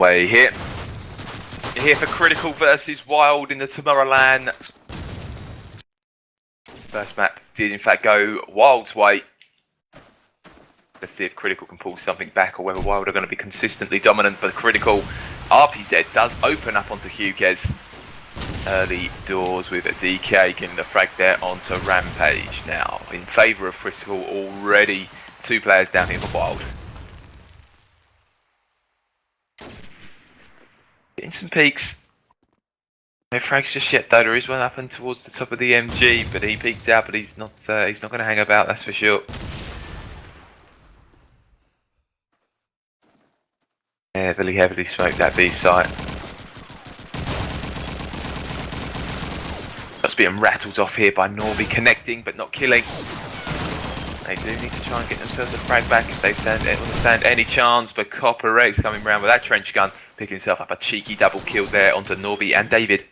Way here. You're here for Critical versus WiLD in the Tomorrowland. First map did in fact go WiLD's way. Let's see if Critical can pull something back or whether WiLD are going to be consistently dominant. But Critical, RPZ does open up onto Hughes. Early doors with DK getting the frag there onto Rampage. Now in favour of Critical, already 2 players down here for WiLD. Getting some peaks. No frags just yet though. There is one up and towards the top of the MG, but he peeked out, but he's not going to hang about, that's for sure. Heavily smoked that B site. Just being rattled off here by Norby, connecting but not killing. They do need to try and get themselves a frag back if they stand any chance, but Copper X coming round with that trench gun, picking himself up a cheeky double kill there onto Norby and David.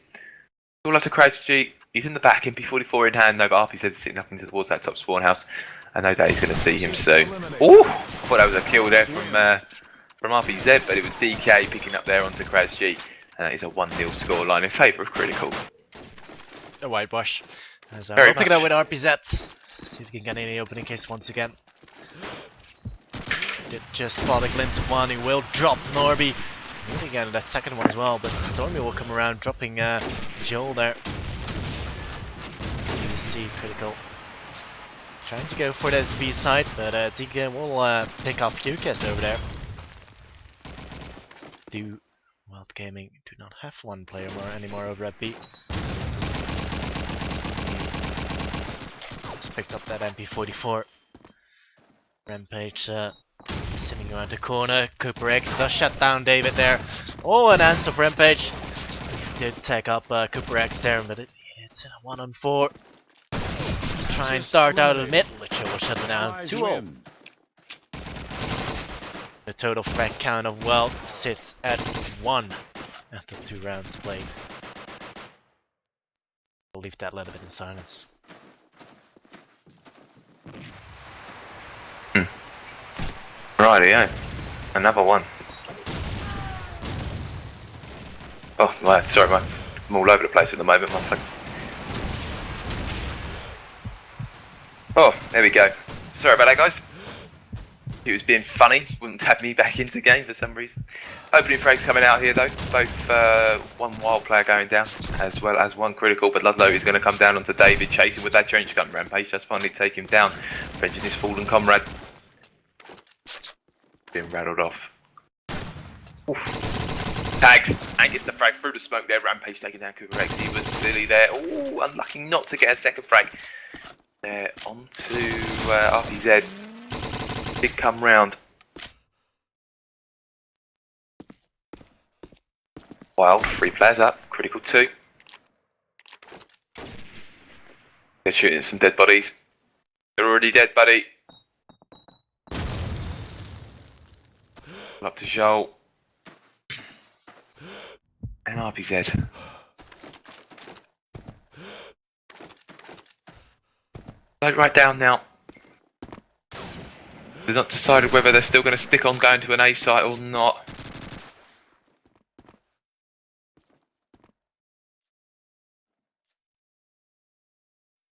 All up to Crouch G, he's in the back, MP44 in hand, no, but RPZ sitting up into towards that top spawn house. I know that he's going to see him soon. Ooh, I thought that was a kill there from RPZ, but it was DK picking up there onto Crouch G, and that is a 1-0 scoreline in favour of Critical. A whitewash. As we'll pick it up with RPZ. See if we can get any opening case once again. Did just spot a glimpse of one. He will drop Norby. Maybe again that second one as well, but Stormy will come around, dropping Joel there. You see Critical trying to go for that B side, but DK will pick off QKS over there. WiLD Gaming do not have one player anymore over at B. Just picked up that MP44. Rampage sitting around the corner. Cooper X does shut down David there. Oh, an answer for Rampage. Did take up Cooper X there, but it's in a 1-on-4. Try and start out of the mid. Literally will shut it down. 2-0. The total frag count of WiLD sits at 1 after 2 rounds played. We'll leave that a little bit in silence. Rightio, another one. Oh, right, sorry, mate. I'm all over the place at the moment, my fuck. Oh, there we go. Sorry about that, guys. He was being funny, wouldn't tap me back into game for some reason. Opening frags coming out here though, both one WiLD player going down, as well as one Critical, but Ludlow is going to come down onto David, chasing with that trench gun. Rampage just finally take him down, avenging his fallen comrade. Being rattled off. Oof. Tags, and gets the frag through the smoke there. Rampage taking down Cooper X. He was silly there. Ooh, unlucky not to get a second frag. There onto RPZ. Did come round. WiLD, 3 players up. Critical 2. They're shooting some dead bodies. They're already dead, buddy. Up to Joel and RPZ. Right down now. They've not decided whether they're still going to stick on going to an A site or not.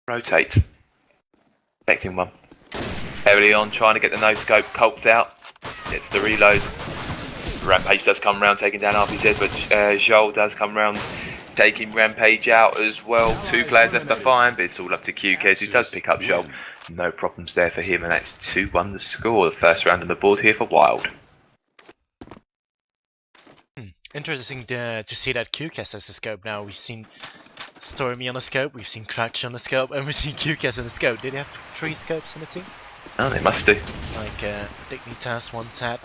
Rotate. Expecting one. Heavily on, trying to get the no scope. Colts out. Gets the reload. Rampage does come round taking down RPZ, but Joel does come round taking Rampage out as well. 2 players left behind, but it's all up to QKS, who does pick up Joel. No problems there for him, and that's 2-1 the score. The first round on the board here for WiLD. Interesting to see that QKS has the scope now. We've seen Stormy on the scope, we've seen Crouch on the scope, and we've seen QKS on the scope. Did they have 3 scopes in the team? Oh, they must do. Like Dignitas once had.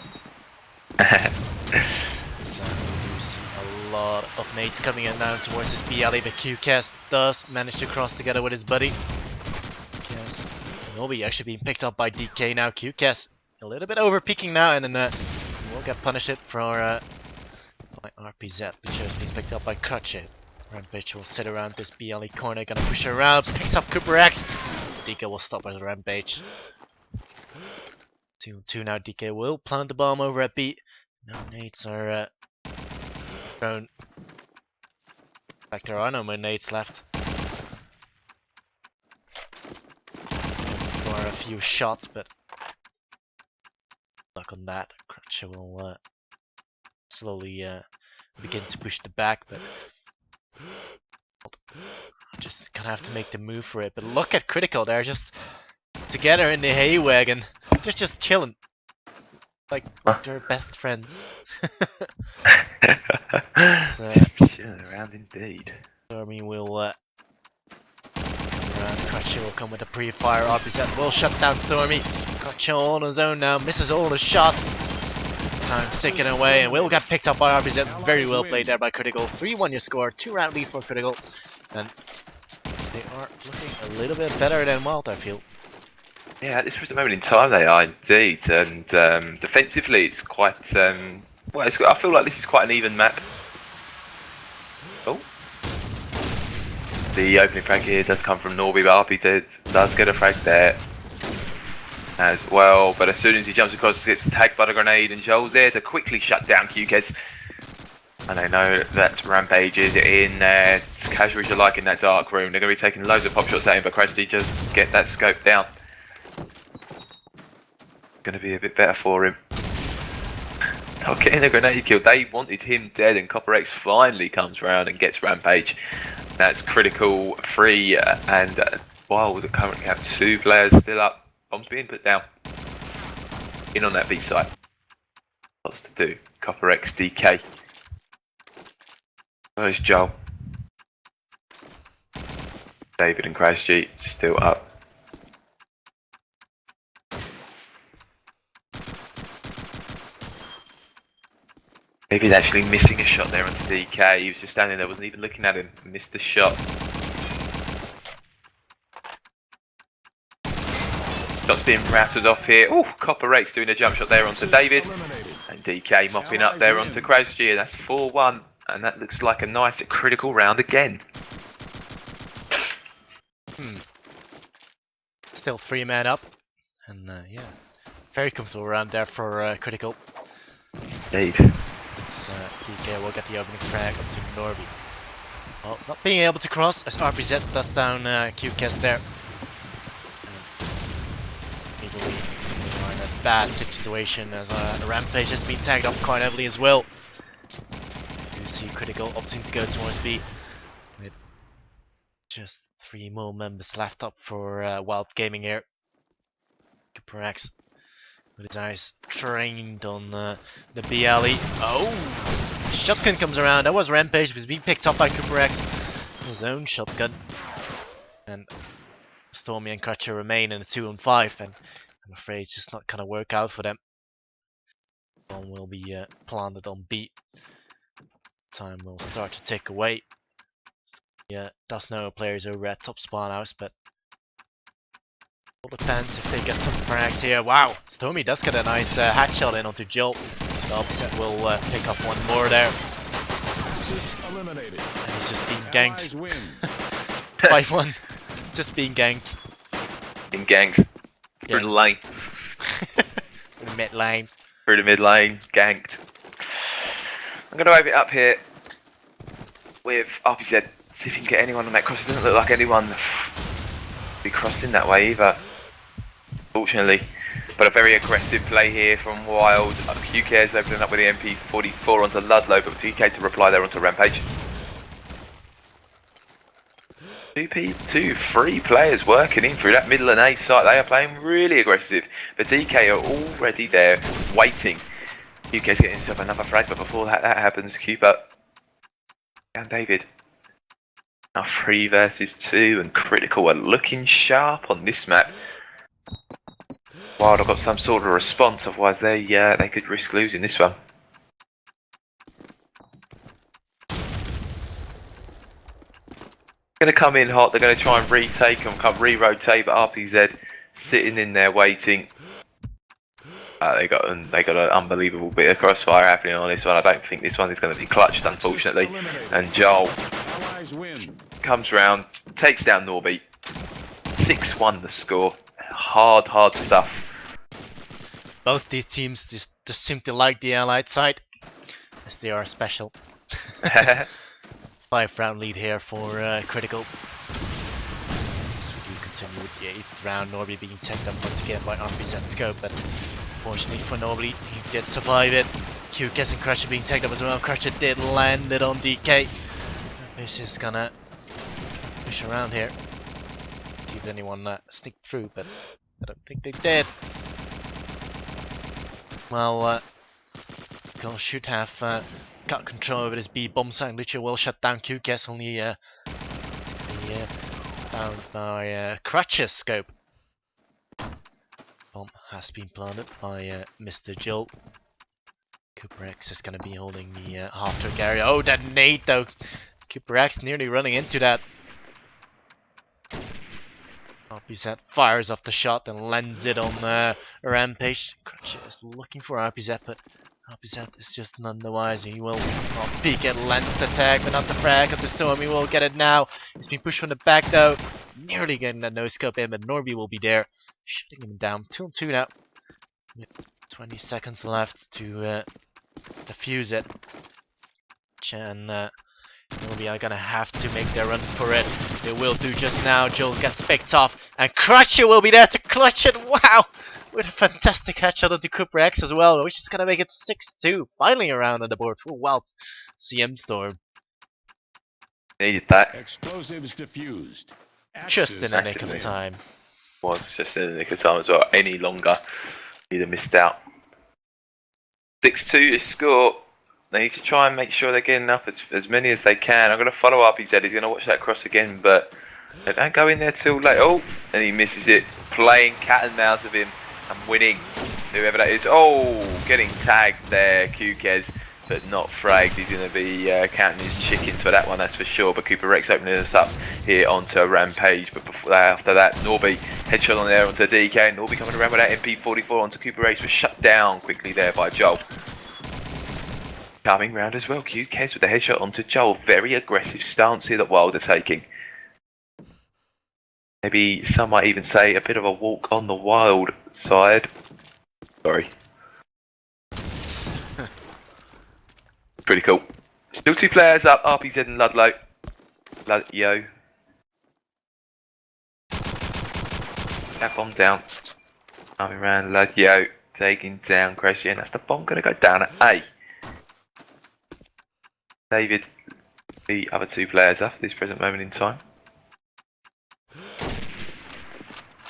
So we do see a lot of nades coming in now towards this BLE, but QKS does manage to cross together with his buddy. QKS Nobi actually being picked up by DK now. QKS a little bit over peaking now, and then will get punished for by RPZ, which has been picked up by Crutch. Rampage will sit around this BLE corner, gonna push her around, picks up Cooper X. DK will stop at Rampage. 2-2 now. DK will plant the bomb over at B. No nades are Drone. In fact, there are no more nades left. For a few shots, but luck on that. Crutcher will slowly begin to push the back, but just gonna have to make the move for it. But look at Critical, they're just together in the hay wagon, just chilling, like they're best friends. So, chilling around indeed. Stormy will come around. Crutcher will come with a pre-fire. RBZ will shut down Stormy. Crutcher all on his own now, misses all the shots. Time sticking away, and will get picked up by RBZ. Very well played there by Critical. 3-1 your score, 2-round lead for Critical, and they are looking a little bit better than WiLD, I feel. Yeah, at this present moment in time they are indeed, and defensively it's quite, well, I feel like this is quite an even map. Oh. The opening frag here does come from Norby, but RP does get a frag there as well, but as soon as he jumps across, gets tagged by the grenade, and Joel's there to quickly shut down QKS. And I know that Rampage is in there, as casual as you like in that dark room. They're going to be taking loads of pop shots at him, but Krusty just get that scope down. Going to be a bit better for him. Not getting a grenade kill. They wanted him dead, and CopperX finally comes around and gets Rampage. That's Critical free, and WiLD currently have 2 players still up. Bombs being put down. In on that B site. Lots to do. CopperX, DK. Where's Joel? David and CrashG still up. David's actually missing a shot there onto DK. He was just standing there, wasn't even looking at him. Missed the shot. Shots being rattled off here. Oh, CopperX doing a jump shot there onto David. And DK mopping up there onto CrashG. And that's 4-1. And that looks like a nice Critical round again. Still 3 man up. And yeah, very comfortable round there for Critical. Indeed. So DK will get the opening frag onto Norby. Well, not being able to cross as RPZ does down QCast there. Immediately they are in a bad situation as Rampage has been tagged up quite heavily as well. You see Critical opting to go towards B with just 3 more members left up for WiLD Gaming here. GeForce with his eyes trained on the B alley. Oh! Shotgun comes around. That was Rampage, but he's being picked up by GeForce. His own shotgun. And Stormy and Crutcher remain in a 2-on-5, and I'm afraid it's just not gonna work out for them. One will be planted on B. Time will start to tick away. Yeah, does know players over at top spawn house, but all depends if they get some frags here. Wow, Stormy does get a nice hat shot in onto Joel. The opposite will pick up one more there. And he's just being ganked. 5-1. Just being ganked. Being ganked. Through the lane. Through the mid lane. Through the mid lane. Ganked. I'm going to open it up here with RPZ. See if you can get anyone on that cross. It doesn't look like anyone be crossing that way either, fortunately. But a very aggressive play here from WiLD. QK is opening up with the MP44 onto Ludlow, but DK to reply there onto Rampage. 3 players working in through that middle and A site. They are playing really aggressive. The DK are already there waiting. QK's getting himself another frag, but before that happens, Cooper and David. Now 3 versus 2, and Critical are looking sharp on this map. WiLD have got some sort of response, otherwise they could risk losing this one. Going to come in hot. They're going to try and retake and re-rotate, but RPZ sitting in there waiting. They got an unbelievable bit of crossfire happening on this one. I don't think this one is going to be clutched, unfortunately. And Joel comes round, takes down Norby. 6-1 the score. Hard stuff. Both these teams just seem to like the Allied side, as they are special. 5-round lead here for Critical. So we do continue with the 8th round. Norby being taken up once again by RPZ Scope, but fortunately for Norby, he did survive it. QKS and Crusher being taken up as well. Crusher did land it on DK. He's just gonna push around here. See if anyone sneak through, but I don't think they did. Well, Goal should have got control over this B bomb site. Lucio will shut down QKS, only found by Crutch's Scope. Bomb has been planted by Mr. Jill. Cooper X is going to be holding the half-truck area. Oh, that nade though! Cooper X nearly running into that. RPZ fires off the shot and lands it on Rampage. Crutch is looking for RPZ, but RPZ is just none the wiser. He will peek and lands the tag, but not the frag of the storm. He will get it now. He's been pushed from the back though. Nearly getting that no-scope in, but Norby will be there. Shutting him down. 2 on 2 now. With 20 seconds left to defuse it. And Norby are gonna have to make their run for it. They will do just now. Joel gets picked off, and Crutcher will be there to clutch it. Wow! With a fantastic headshot onto Cooper X as well, which is gonna make it 6-2. Finally around on the board for WiLD CM Storm. Needed that. Explosives diffused. Just in the nick of time. Was just in the nick of time as well. Any longer, he'd have missed out. 6-2 to score. They need to try and make sure they're getting up as many as they can. I'm going to follow RPZ. He's going to watch that cross again, but they don't go in there too late. Oh, and he misses it. Playing cat and mouse with him and winning. Whoever that is. Oh, getting tagged there, QKS, but not fragged. He's going to be counting his chickens for that one, that's for sure. But Cooper Rex opening us up here onto Rampage. But before after that, Norby headshot on there onto DK. Norby coming around with that MP44 onto Cooper Rex, was shut down quickly there by Joel. Coming round as well, QKS with the headshot onto Joel. Very aggressive stance here that WiLD are taking. Maybe some might even say a bit of a walk on the WiLD side. Sorry. Pretty cool. Still 2 players up, RPZ and Ludlow. Ludlow. That bomb down. Coming around, Ludlow. Taking down Crescent. That's the bomb going to go down at A. David, the other 2 players up at this present moment in time.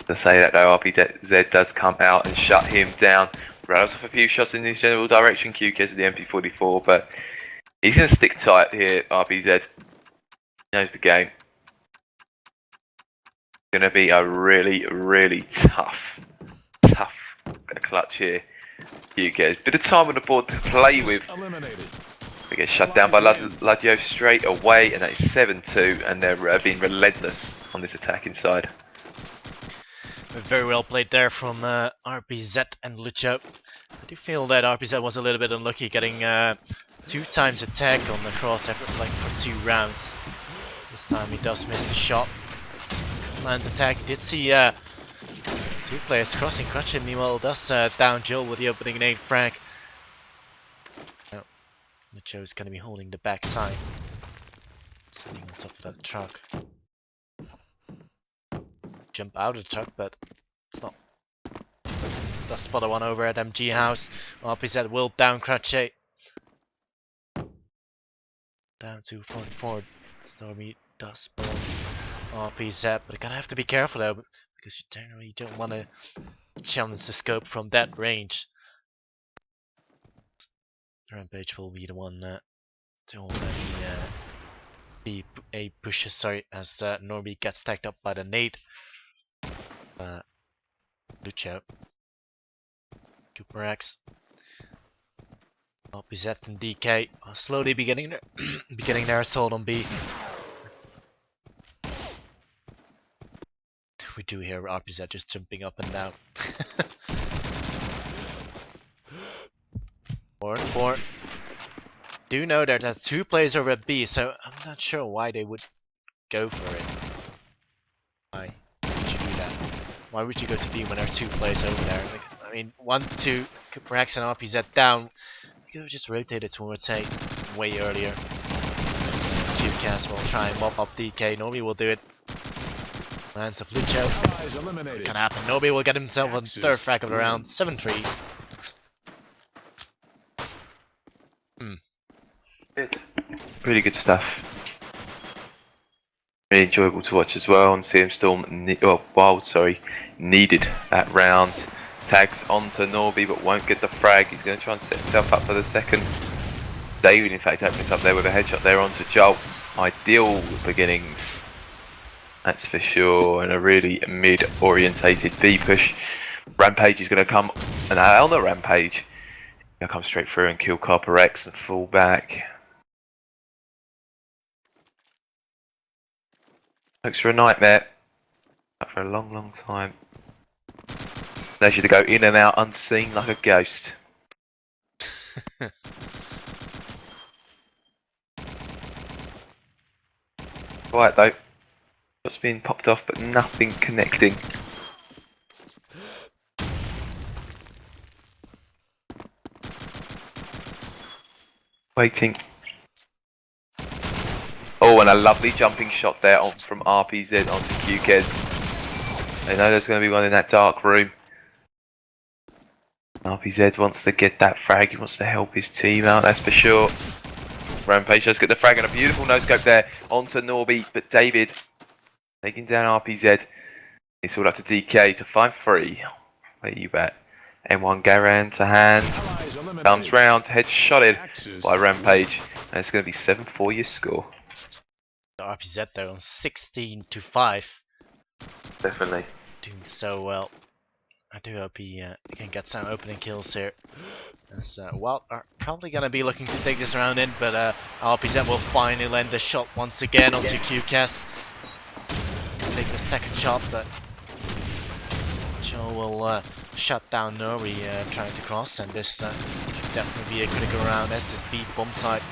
To say that though, RPZ does come out and shut him down. Rattles off a few shots in his general direction, QKS with the MP44, but he's going to stick tight here, RPZ. He knows the game. It's going to be a really, really tough clutch here. QKS. Bit of time on the board to play with. Eliminated. They get shut down by Ludlow straight away, and that is 7-2, and they're being relentless on this attack inside. Very well played there from RPZ and Lucio. I do feel that RPZ was a little bit unlucky getting 2 times attack on the cross effort, like for 2 rounds. This time he does miss the shot. Lands attack. Did see 2 players crossing. Crutch meanwhile does down Joel with the opening nade frag. Lucho's going to be holding the back side. Sitting on top of that truck. Jump out of the truck, but it's not. Does spot a one over at MG house. RPZ will down Crutchet. Down to front forward. Stormy does spawn RPZ, but you're gonna have to be careful though, because you generally don't want to challenge the scope from that range. Rampage will be the one to already be a pusher, sorry, as Norby gets tagged up by the nade. Lucio. Cooper X. RPZ and DK are slowly beginning their assault on B. We do hear RPZ just jumping up and down. 4-4. Do know that there's 2 players over at B, so I'm not sure why they would go for it. Why would you do that? Why would you go to B when there are 2 players over there? Like, I mean, 1-2, Cooper X and RPZ down. You could have just rotated towards A way earlier. QCast will try and mop up DK. Nobi will do it. Lands of Lucho. Allies eliminated. Can happen. Nobi will get himself a third frag of the round. 7-3. Good. Really good stuff. Really enjoyable to watch as well. And CM Storm, WiLD, needed that round. Tags onto Norby, but won't get the frag. He's going to try and set himself up for the second. David, in fact, opening up there with a headshot there onto Joel. Ideal beginnings, that's for sure, and a really mid-orientated B push. Rampage is going to come, and on the Rampage, he'll come straight through and kill Corepad X and fall back. Looks for a nightmare. For a long, long time. Allows you to go in and out unseen like a ghost. Quiet though. What's being popped off, but nothing connecting. Waiting. Oh, and a lovely jumping shot there on from RPZ onto QKez. They know there's going to be one in that dark room. RPZ wants to get that frag, he wants to help his team out, that's for sure. Rampage does get the frag and a beautiful no-scope there onto Norby, but David taking down RPZ. It's all up to DK to 5-3. Where you bet? M1 Garan to hand. Comes round, headshotted by Rampage. And it's going to be 7-4 your score. RPZ though on 16-5. Definitely. Doing so well. I do hope he can get some opening kills here. As WiLD are probably gonna be looking to take this round in, but RPZ will finally land the shot once again onto QCast. Take the second shot, but Joe will shut down Nori trying to cross, and this should definitely be a critical round as this B bomb site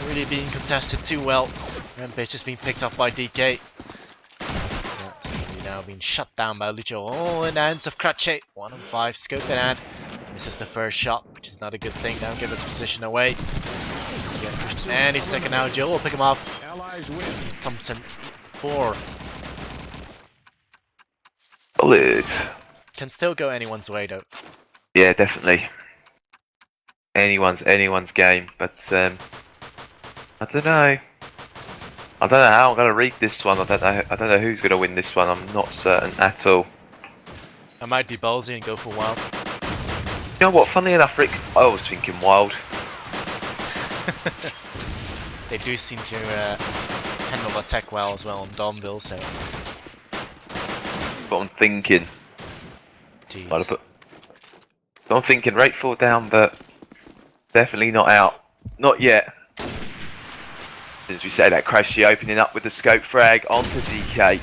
really being contested too well. Rampage has been picked up by DK. Now being shut down by Lucho. All in the hands of Cratchet. 1 on 5, scope in hand. Misses the first shot, which is not a good thing. Now give his position away. Get pushed any second now. Joe will pick him up. Thompson 4. Solid. Can still go anyone's way though. Yeah, definitely. Anyone's game, but I don't know. I don't know how I'm going to read this one. I don't know who's going to win this one. I'm not certain at all. I might be ballsy and go for WiLD. You know what? Funnily enough, Rick, I was thinking WiLD. They do seem to handle attack well as well on Domville, so. But I'm thinking. Jeez. So I'm thinking right 4 down, but definitely not out. Not yet. As we say that, Crashy opening up with the scope frag onto DK.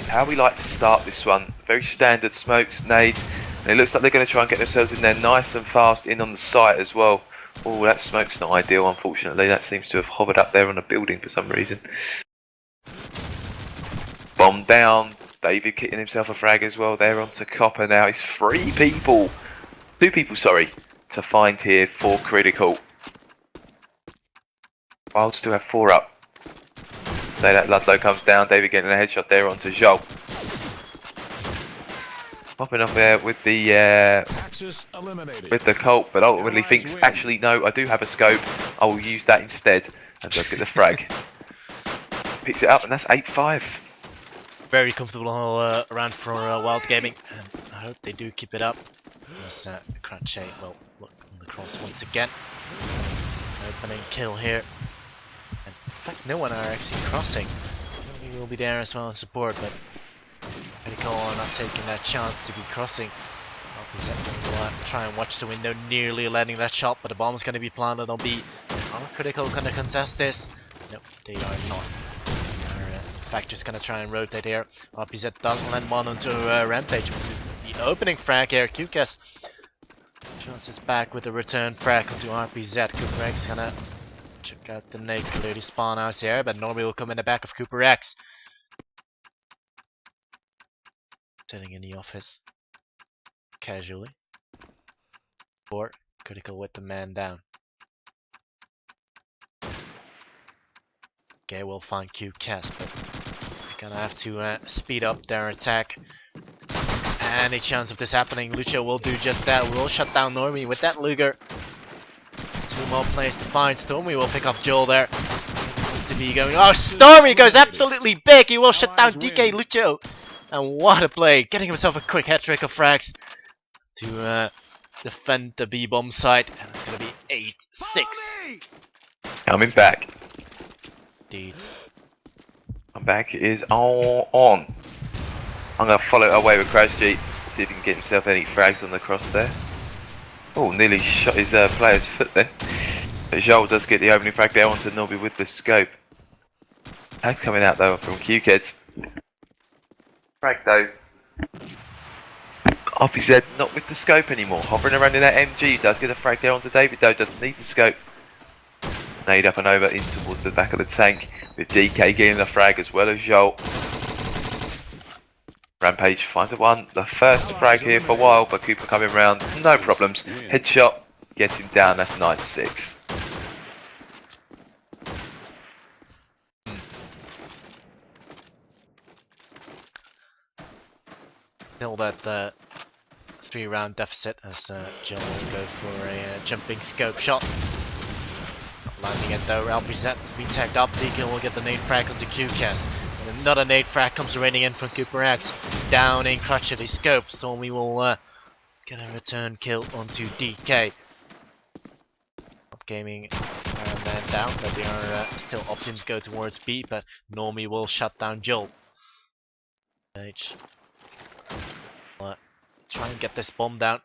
How we like to start this one. Very standard smokes, nades. And it looks like they're going to try and get themselves in there nice and fast in on the site as well. Oh, that smoke's not ideal, unfortunately. That seems to have hovered up there on a building for some reason. Bomb down. David kitting himself a frag as well there onto Copper now. It's 2 people, to find here for critical. WiLD still have 4 up. So that Ludlow comes down, David getting a headshot there onto Joel. Popping up there with the Colt, but ultimately thinks, actually no, I do have a scope, I will use that instead, and does get the frag. Picks it up, and that's 8-5. Very comfortable round for WiLD Gaming, and I hope they do keep it up. As Cratchet will look on the cross once again. Opening kill here. And in fact, no one are actually crossing. He will be there as well in support, but Critical are not taking that chance to be crossing. Will try and watch the window, nearly landing that shot, but the bomb is going to be planted on B. Are Critical going to contest this? No, they are not. They are in fact just going to try and rotate here. RPZ does land one onto Rampage, which is the opening frag here. QCast chances back with a return frag onto RPZ. Cooper X gonna check out the nade, clearly spawn house here, but Normally will come in the back of Cooper X. Sitting in the office casually. 4, Critical with the man down. DK will find QCast, but they're gonna have to speed up their attack. Any chance of this happening, Lucio will do just that. Will shut down Normie with that Luger. 2 more players to find. Stormy will pick up Joel there. To be going. Oh, Stormy goes absolutely big. He will shut down DK Lucio. And what a play. Getting himself a quick hat trick of frags to defend the B-bomb site. And it's going to be 8-6. Coming back. Indeed. Come back is on. I'm going to follow away with Crash G. See if he can get himself any frags on the cross there. Oh, nearly shot his player's foot there. But Joel does get the opening frag there onto Nobby with the scope. That's coming out though from QKids. Frag though. RPZ not with the scope anymore. Hovering around in that MG. Does get a frag there onto David though. Doesn't need the scope. Nade up and over in towards the back of the tank. With DK getting the frag as well as Joel. Rampage finds a one. The first frag here for WiLD, but Cooper coming round. No problems. Headshot. Gets him down. That's 9-6. Still that 3-round deficit as Joel will go for a jumping scope shot. Not landing it though. RPZ has been tagged up. DK will get the nade frag onto QCast. And another nade frag comes raining in from Cooper X. Down in crotchety scope. Stormy will get a return kill onto DK. Not gaming man down, but they are still opting to go towards B. But Normie will shut down Joel. H. Try and get this bomb down.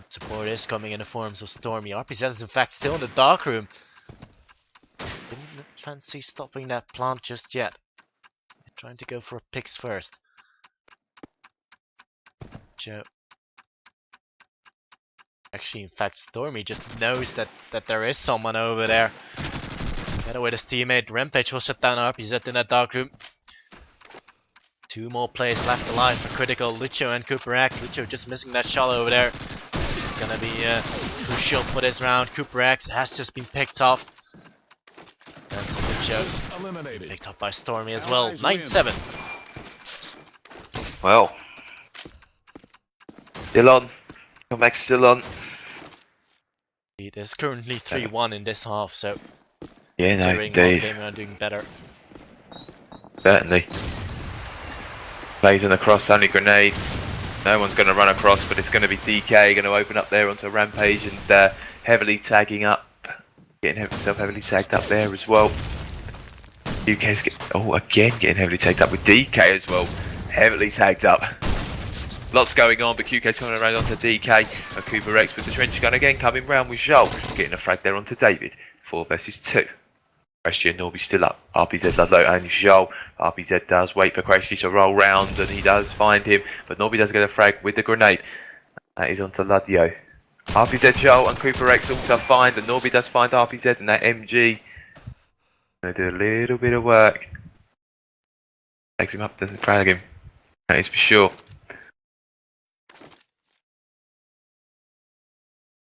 Support is coming in the forms of Stormy. RPZ is in fact still in the dark room. Didn't fancy stopping that plant just yet. They're trying to go for picks first. Joe. Actually, in fact, Stormy just knows that there is someone over there. Get away his teammate. Rampage will shut down RPZ in that dark room. 2 more players left alive for critical. Lucio and Cooper X. Lucio just missing that shot over there. It's gonna be crucial for this round. Cooper X has just been picked off. And Lucio picked up by Stormy as well. 9-7. Well. Still on. Come back still on. It is currently 3-1 in this half, so yeah, no, indeed. Gaming are doing better. Certainly. Plays on the cross, only grenades. No one's going to run across, but it's going to be DK going to open up there onto Rampage and heavily tagging up. Getting himself heavily tagged up there as well. UK's again getting heavily tagged up with DK as well. Heavily tagged up. Lots going on, but QK's coming around onto DK. And Cooper X with the trench gun again coming round with Joel. Getting a frag there onto David. 4 versus 2. Crashy and Norby still up. RPZ Ludlow and Joel. RPZ does wait for Crashy to roll round and he does find him. But Norby does get a frag with the grenade. That is onto Ludlow. RPZ Joel and Cooper X also find, and Norby does find RPZ and that MG. Gonna do a little bit of work. Takes him up, doesn't frag him. That is for sure.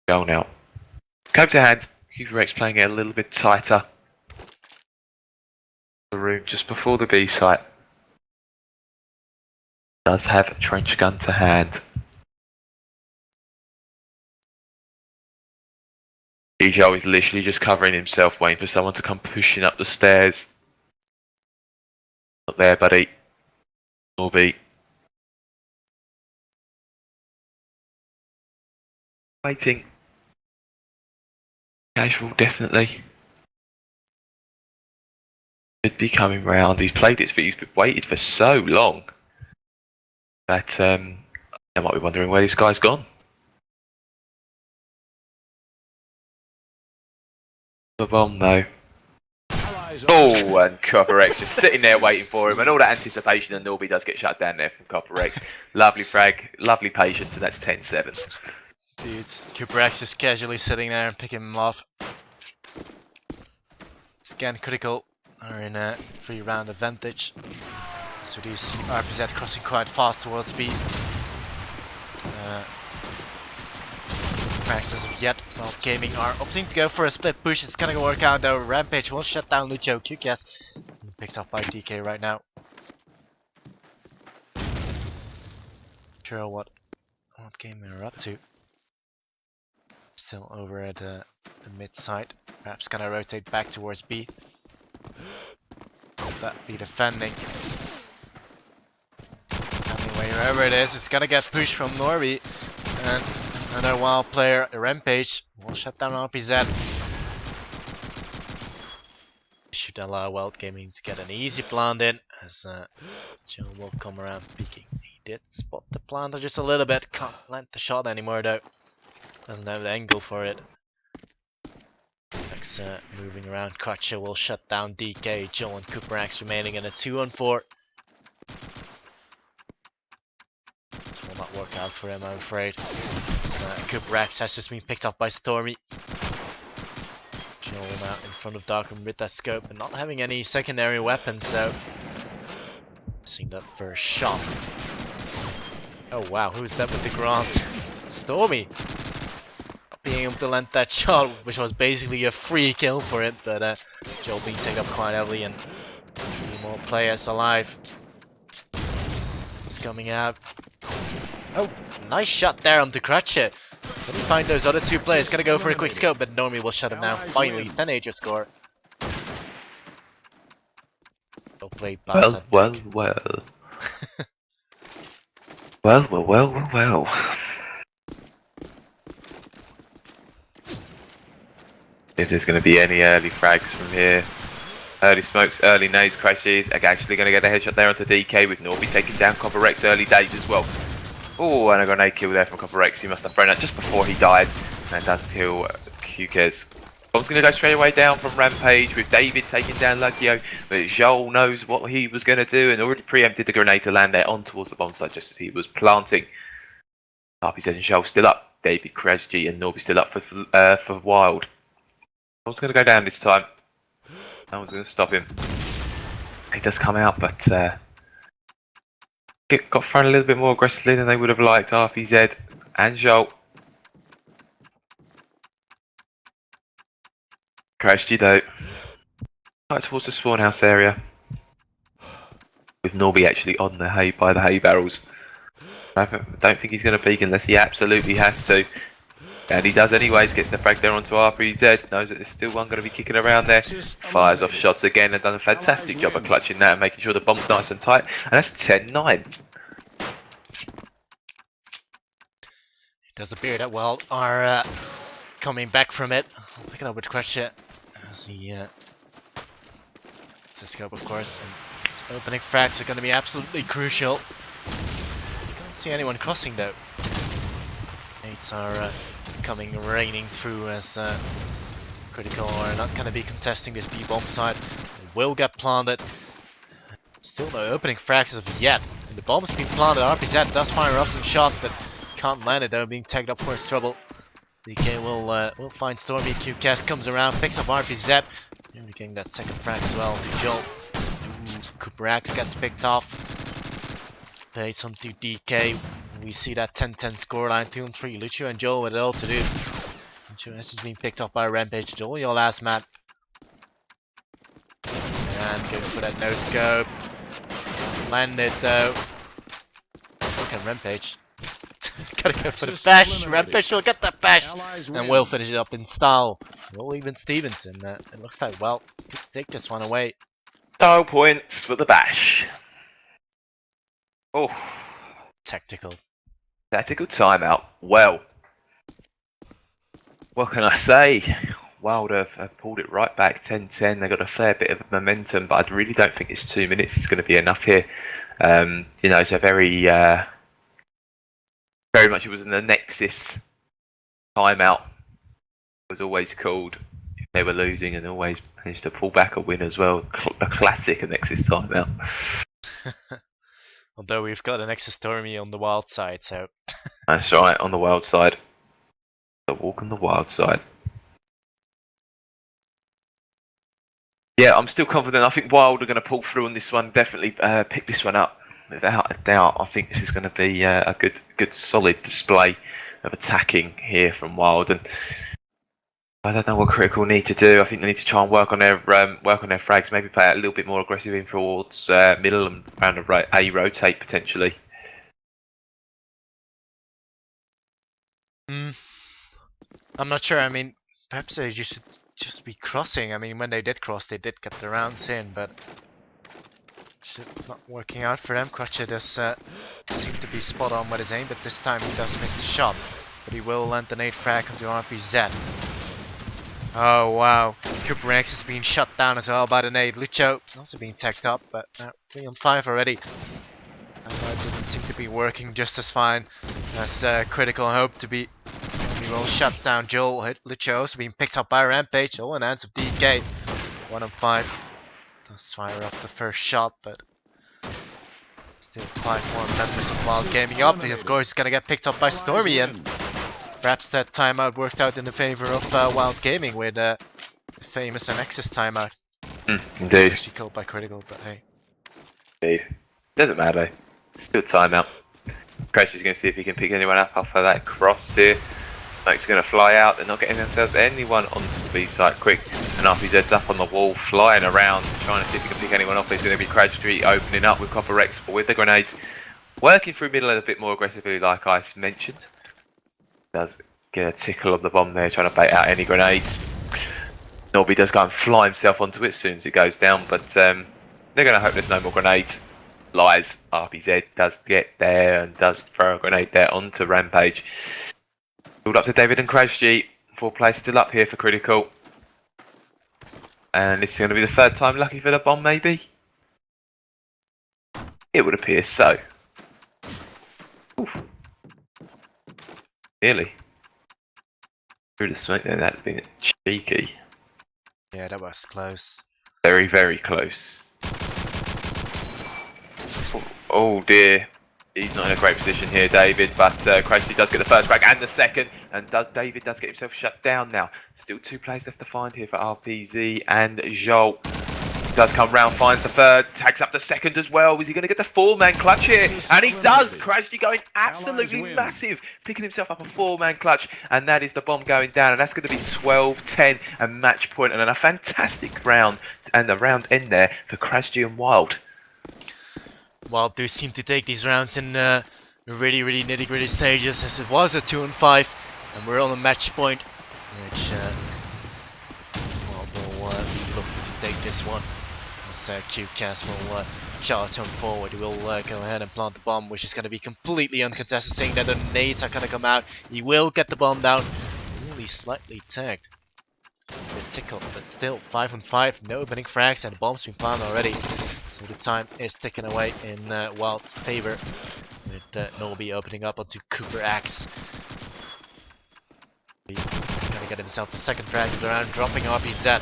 Joel now. Cope to hand. Cooper X playing it a little bit tighter. The room just before the B site. Does have a trench gun to hand. Joel is literally just covering himself, waiting for someone to come pushing up the stairs. Not there, buddy. Norby. Waiting. Casual, definitely. Should be coming round. He's played it, but he's waited for so long that I might be wondering where this guy's gone. The bomb though. Oh, and Copper X just sitting there waiting for him, and all that anticipation, and Norby does get shut down there from Copper X. Lovely frag, lovely patience, and that's 10-7. Dude, Cooper X just casually sitting there and picking him off. Scan critical are in a 3-round advantage. So these RPZ crossing quite fast towards B. cracks as of yet. WiLD Gaming are opting to go for a split push. It's gonna work out though. Rampage will shut down Lucho. QCast picked up by DK right now. Sure what WiLD Gaming are up to. Still over at the mid side. Perhaps gonna rotate back towards B. That be defending. Anyway, wherever it is, it's gonna get pushed from Norby. And another WiLD player, Rampage, will shut down RPZ. Should allow WiLD Gaming to get an easy plant in, as Joe will come around peeking. He did spot the planter just a little bit. Can't land the shot anymore though. Doesn't have the angle for it. Next, moving around, Kacha will shut down DK. Joe and Kuparax remaining in a 2-on-4. This will not work out for him, I'm afraid. Kuparax has just been picked up by Stormy. Joel now in front of Darkham with that scope and not having any secondary weapons, so missing that first shot. Oh wow, who's that with the grant? Stormy! Not being able to land that shot, which was basically a free kill for it, but Joel being taken up quite heavily and 3 more players alive. It's coming out. Oh, nice shot there on the Crutcher. Can he find those other 2 players? Gonna go for a quick scope, but Normie will shut him down. Finally, 10-8 score. Well played, Well. Well. If there's going to be any early frags from here, early smokes, early nades, crashes, are actually going to get a headshot there onto DK with Norby taking down Copper Rex early days as well. Oh, and a grenade kill there from Copper Rex. He must have thrown that just before he died. And does kill QKez. Bomb's going to go straight away down from Rampage with David taking down Luggio. But Joel knows what he was going to do and already preempted the grenade to land there on towards the bomb site just as he was planting. RPZ and Joel still up. David, Krasji and Norby still up for WiLD. Bomb's going to go down this time. No one's going to stop him. He does come out, but got thrown a little bit more aggressively than they would have liked. RPZ and Joel. Krasji though, right towards the spawn house area, with Norby actually on the hay by the hay barrels. I don't think he's going to peek unless he absolutely has to, and he does anyways. Gets the frag there onto RPZ. Knows that there's still one going to be kicking around there. Fires off shots again and done a fantastic job of clutching that and making sure the bomb's nice and tight. And that's 10-9. It does appear that WiLD are coming back from it. I'll pick it up with Crutcher. As he it's a scope, of course. And his opening frags are going to be absolutely crucial. Can't see anyone crossing though. Nades are coming raining through as Critical are not going to be contesting this B bomb side. They will get planted. Still no opening frags as of yet. And the bomb's been planted. RPZ does fire off some shots, but can't land it though, being tagged up for his trouble. DK will find Stormy. QCast comes around, picks up RPZ. Nearly getting that second frag as well. Joel. Kuparax gets picked off. Paid some to DK. We see that 10-10 scoreline, 2-3. Lucio and Joel with it all to do. Lucio has just been picked up by Rampage. Joel, your last man. And going for that no scope. Landed though. Look at Rampage. Gotta go for the bash. Rampage will get that bash. And we'll finish it up in style. We'll even Stevenson. It looks like, well, could take this one away. Style points for the bash. Oh. Tactical timeout. Well, what can I say? WiLD have pulled it right back, 10-10. They got a fair bit of momentum, but I really don't think it's 2 minutes is going to be enough here. You know, it's a very much it was in the Nexus timeout. It was always called if they were losing and always managed to pull back a win as well. A classic Nexus timeout. Although we've got an Nexus Stormy on the WiLD side, so that's right, on the WiLD side. The walk on the WiLD side. Yeah, I'm still confident. I think WiLD are going to pull through on this one. Definitely pick this one up without a doubt. I think this is going to be a good solid display. of attacking here from WiLD, and I don't know what Critical need to do. I think they need to try and work on their frags. Maybe play a little bit more aggressive in towards middle and round a rotate potentially. I'm not sure. I mean, perhaps they should just be crossing. I mean, when they did cross, they did get the rounds in, but it's not working out for them. Crutcher does seem to be spot on with his aim, but this time he does miss the shot. But he will land the nade frag onto RPZ. Oh wow, Cooper X is being shut down as well by the nade. Lucho also being tagged up, but 3 on 5 already. That didn't seem to be working just as fine as Critical hoped to be. He will shut down Joel. Lucho also being picked up by Rampage. All in hands of DK. 1 on 5. Does fire off the first shot, but still 5 more members of WiLD Gaming up. He of course is gonna get picked up by Stormy, and perhaps that timeout worked out in the favor of WiLD Gaming with the famous Nexus timeout. Indeed. Actually killed by Critical, but hey. Indeed. Doesn't matter. Still timeout. Crash is going to see if he can pick anyone up off of that cross here. Smoke's going to fly out. They're not getting themselves anyone onto the B site quick. And RPZ's up on the wall, flying around, trying to see if he can pick anyone off. There's going to be Crash Street opening up with Copper X, but with the grenades, working through middle a bit more aggressively, like I mentioned. Does get a tickle of the bomb there, trying to bait out any grenades. Norby does go and fly himself onto it as soon as it goes down, but they're going to hope there's no more grenades. Lies. RPZ does get there and does throw a grenade there onto Rampage. Pulled up to David and Crash G. 4 players still up here for Critical. And this is going to be the 3rd time lucky for the bomb, maybe? It would appear so. Oof. Nearly. Through the smoke there, that'd been cheeky. Yeah, that was close. Very, very close. Oh dear. He's not in a great position here, David, but Crashy does get the first frag and the second, and David does get himself shut down now. Still 2 players left to find here for RPZ, and Joel does come round, finds the 3rd, tags up the 2nd as well. Is he going to get the 4-man clutch here? And he does! Crashy going absolutely massive, picking himself up a 4-man clutch, and that is the bomb going down, and that's going to be 12-10 and match point, and a fantastic round, and the round end there for Crashy and WiLD. WiLD do seem to take these rounds in really nitty-gritty stages, as it was a 2 on 5, and we're on a match point, which WiLD will be looking to take this one. As QCast will charge him forward. He will go ahead and plant the bomb, which is going to be completely uncontested, saying that the nades are going to come out. He will get the bomb down. Really slightly tagged. A bit tickled, but still 5 on 5, no opening frags, and the bomb's been planted already. So the time is ticking away in WiLD's favor, with Norby opening up onto Cooper X. He's gonna get himself the 2nd frag of the round, dropping RPZ.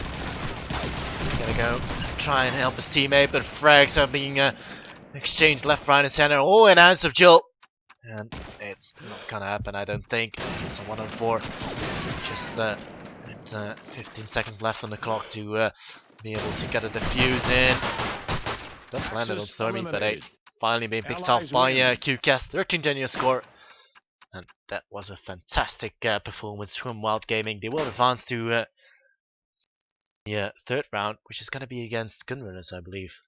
He's gonna go try and help his teammate, but frags are being exchanged left, right, and center, all in hands of Jill. And it's not gonna happen, I don't think. It's a 1 on 4. Just 15 seconds left on the clock to be able to get a defuse in. Does land it on Stormy, but hey, finally being picked off by QCast. 13-10 score. And that was a fantastic performance from WiLD Gaming. They will advance to the 3rd round, which is going to be against Gunrunners, I believe.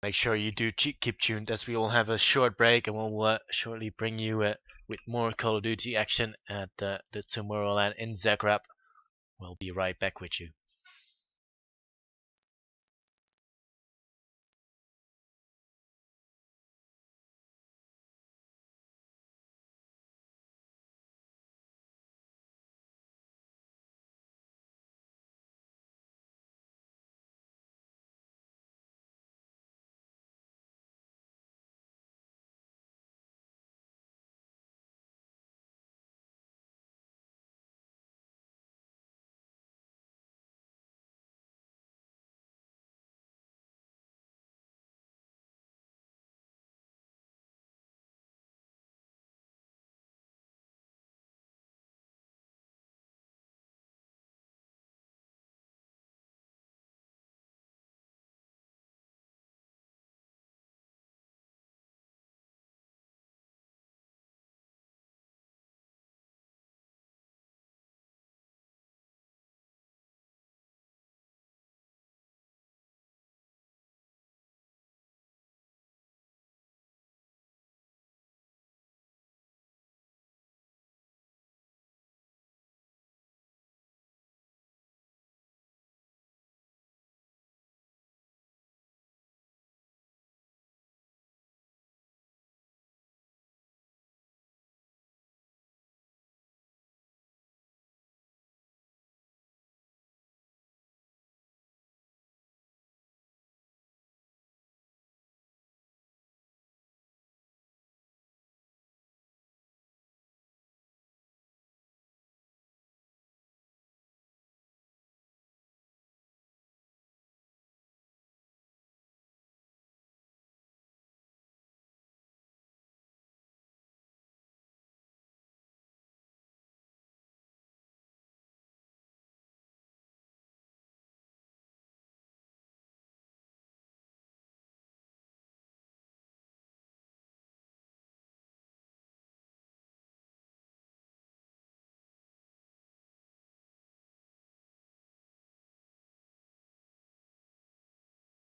Make sure you do keep tuned, as we will have a short break, and we'll shortly bring you with more Call of Duty action at the Tomorrowland in Zagreb. We'll be right back with you.